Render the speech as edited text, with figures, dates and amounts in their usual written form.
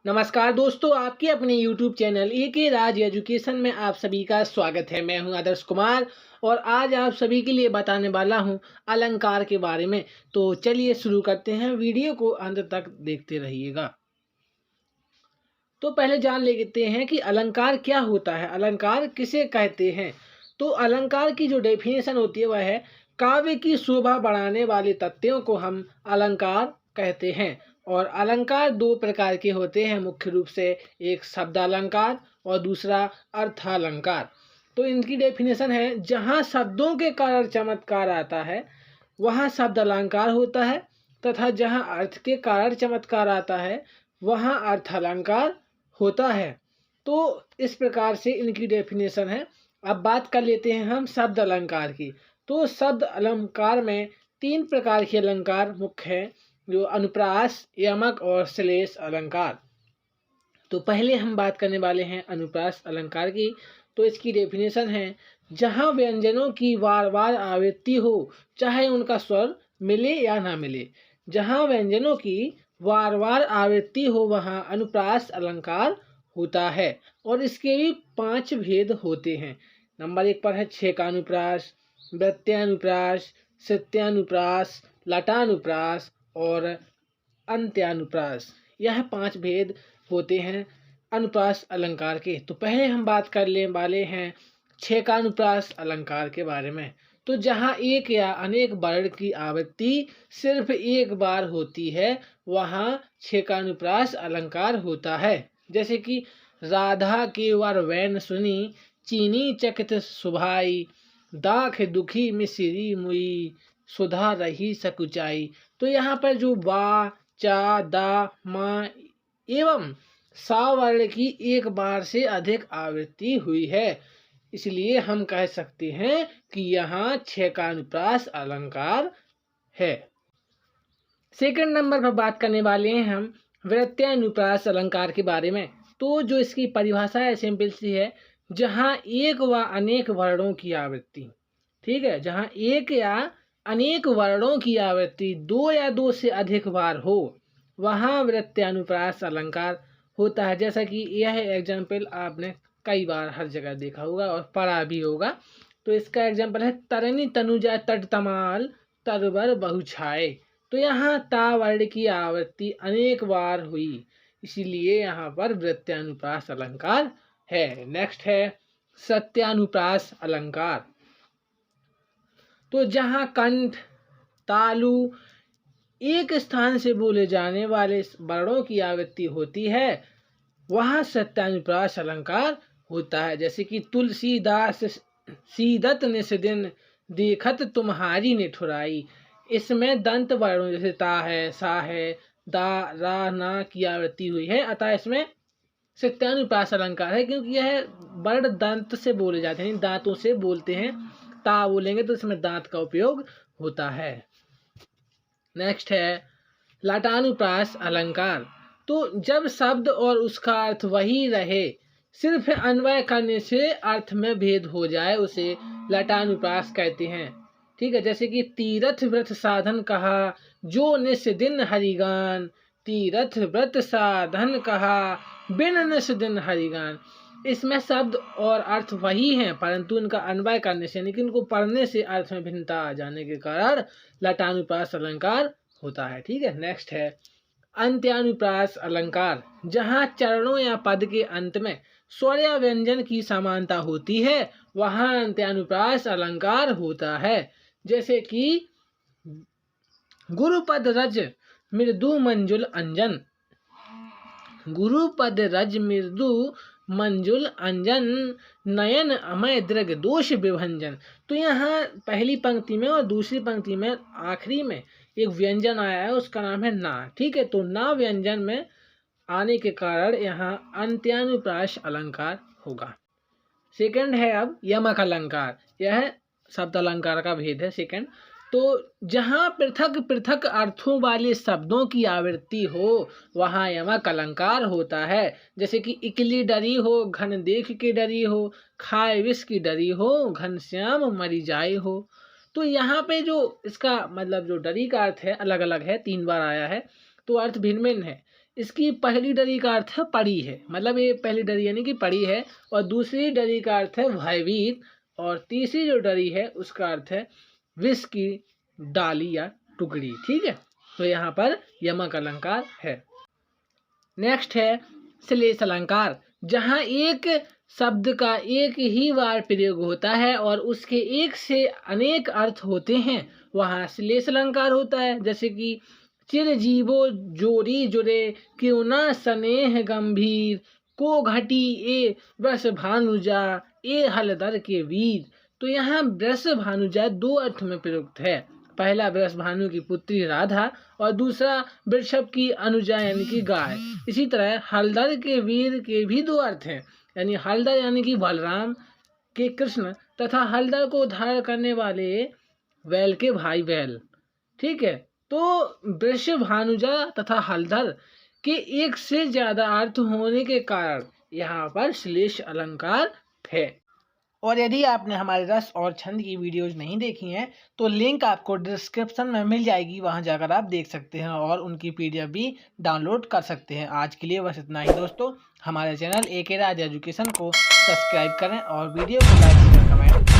नमस्कार दोस्तों, आपके अपने YouTube चैनल ए राज एजुकेशन में आप सभी का स्वागत है। मैं हूं आदर्श कुमार और आज आप सभी के लिए बताने वाला हूं अलंकार के बारे में। तो चलिए शुरू करते हैं, वीडियो को अंत तक देखते रहिएगा। तो पहले जान लेते हैं कि अलंकार क्या होता है, अलंकार किसे कहते हैं। तो अलंकार की जो डेफिनेशन होती है वह है काव्य की शोभा बढ़ाने वाले तथ्यों को हम अलंकार कहते हैं। और अलंकार दो प्रकार के होते हैं मुख्य रूप से, एक शब्द अलंकार और दूसरा अर्थालंकार। तो इनकी डेफिनेशन है, जहाँ शब्दों के कारण चमत्कार आता है वहाँ शब्द अलंकार होता है, तथा जहाँ अर्थ के कारण चमत्कार आता है वहाँ अर्थालंकार होता है। तो इस प्रकार से इनकी डेफिनेशन है। अब बात कर लेते हैं हम शब्द अलंकार की। तो शब्द अलंकार में तीन प्रकार के अलंकार मुख्य हैं, जो अनुप्रास, यमक और श्लेष अलंकार। तो पहले हम बात करने वाले हैं अनुप्रास अलंकार की। तो इसकी डेफिनेशन है, जहाँ व्यंजनों की बार बार आवृत्ति हो, चाहे उनका स्वर मिले या ना मिले। जहाँ व्यंजनों की बार बार आवृत्ति हो वहाँ अनुप्रास अलंकार होता है। और इसके भी 5 भेद होते हैं। नंबर 1 पर है छेकानुप्रास, वृत्त्यानुप्रास, सत्यानुप्रास, लटानुप्रास और अंत्यानुप्रास। यह 5 भेद होते हैं अनुप्रास अलंकार के। तो पहले हम बात करने वाले हैं छेकानुप्रास अलंकार के बारे में। तो जहाँ एक या अनेक वर्ण की आवृत्ति सिर्फ एक बार होती है वहाँ छेकानुप्रास अलंकार होता है। जैसे कि राधा के वर वैन सुनी, चीनी चकित सुभाई, दाख दुखी मिसिरी मुई, सुधा रही सकुचाई। तो यहाँ पर जो बा, चा, दा, मा एवं सा वर्ण की एक बार से अधिक आवृत्ति हुई है, इसलिए हम कह सकते हैं कि यहाँ छेकानुप्रास अलंकार है। सेकंड नंबर पर बात करने वाले हैं हम वृत्त्यानुप्रास अलंकार के बारे में। तो जो इसकी परिभाषा है सिंपल सी है, जहाँ एक व अनेक वर्णों की आवृत्ति, ठीक है, जहाँ एक या अनेक वर्णों की आवृत्ति 2 या 2 से अधिक बार हो वहाँ वृत्त्यानुप्रास अलंकार होता है। जैसा कि यह एग्जाम्पल आपने कई बार हर जगह देखा होगा और पढ़ा भी होगा। तो इसका एग्जाम्पल है, तरनी तनुजा तट तमाल, तरबर बहुछाए। तो यहाँ ता वर्ण की आवृत्ति अनेक बार हुई, इसीलिए यहाँ पर वृत्त्यानुप्रास अलंकार है। नेक्स्ट है सत्यानुप्रास अलंकार। तो जहाँ कंठ, तालु एक स्थान से बोले जाने वाले वर्णों की आवृत्ति होती है वहाँ सत्यानुप्रास अलंकार होता है। जैसे कि तुलसीदास सीदत निस्दिन, देखत तुम्हारी निठुराई। इसमें दंत वर्णों जैसे ता है, सा है, दा, रा, ना की आवृत्ति हुई है, अतः इसमें सत्यानुप्रास अलंकार है, क्योंकि यह वर्ण दंत से बोले जाते हैं, दांतों से बोलते हैं। ता बोलेंगे तो इसमें दांत का उपयोग होता है। नेक्स्ट है लटानुप्रास अलंकार। तो जब शब्द और उसका अर्थ वही रहे, सिर्फ अन्वय करने से अर्थ में भेद हो जाए, उसे लटानुप्रास कहते हैं। ठीक है, जैसे कि तीरथ व्रत साधन कहा, जो निस दिन हरिगान, तीरथ व्रत साधन कहा, बिन निस दिन हरिगान। इसमें शब्द और अर्थ वही हैं, परंतु इनका अन्वय करने से, यानी कि इनको पढ़ने से अर्थ में भिन्नता आ जाने के कारण लटानुप्रास अलंकार होता है। ठीक है, नेक्स्ट है अंत्यानुप्रास अलंकार। जहाँ चरणों या पद के अंत में स्वर या व्यंजन की समानता होती है वहाँ अंत्यानुप्रास अलंकार होता है। जैसे कि गुरुपद रज मृदु मंजुल अंजन, गुरुपद रज मृदु मंजुल अंजन, नयन अमय दृग दोष विभंजन। तो यहाँ पहली पंक्ति में और दूसरी पंक्ति में आखिरी में एक व्यंजन आया है, उसका नाम है ना। ठीक है, तो ना व्यंजन में आने के कारण यहाँ अंत्यानुप्रास अलंकार होगा। सेकंड है अब यमक अलंकार। यह शब्द अलंकार का भेद है सेकंड। तो जहाँ पृथक पृथक अर्थों वाले शब्दों की आवृत्ति हो वहाँ यमक अलंकार होता है। जैसे कि इकली डरी हो, घन देख के डरी हो, खाए विष की डरी हो, घनश्याम मरी जाए हो। तो यहाँ पे जो इसका मतलब जो डरी का अर्थ है अलग अलग है, 3 बार आया है, तो अर्थ भिन्न भिन्न है। इसकी पहली डरी का अर्थ है पड़ी है, मतलब ये पहली डरी यानी कि पड़ी है, और दूसरी डरी का अर्थ है भयभीत, और तीसरी जो डरी है उसका अर्थ है विष की डाली या टुकड़ी। ठीक है, तो यहाँ पर यमक अलंकार है। नेक्स्ट है श्लेष अलंकार, जहाँ एक शब्द का एक ही बार प्रयोग होता है और उसके एक से अनेक अर्थ होते हैं, वहाँ श्लेष अलंकार होता है। जैसे कि चिरजीवो जोरी जुरे, क्यों ना स्नेह गंभीर, को घटी ए वृष भानुजा, ए हलदर के वीर। तो यहाँ वृष भानुजा दो अर्थ में प्रयुक्त है। पहला वृष भानु की पुत्री राधा और दूसरा वृषभ की अनुजा यानी कि गाय। इसी तरह हलदर के वीर के भी दो अर्थ हैं, यानी हलदर यानी कि बलराम के कृष्ण तथा हलदर को उद्धार करने वाले बैल के भाई बैल। ठीक है, तो वृषभ भानुजा तथा हलदर के एक से ज्यादा अर्थ होने के कारण यहाँ पर श्लेष अलंकार है। और यदि आपने हमारे रस और छंद की वीडियोज नहीं देखी हैं तो लिंक आपको डिस्क्रिप्शन में मिल जाएगी, वहां जाकर आप देख सकते हैं और उनकी PDF भी डाउनलोड कर सकते हैं। आज के लिए बस इतना ही दोस्तों। हमारे चैनल AK राज एजुकेशन को सब्सक्राइब करें और वीडियो को लाइक शेयर कमेंट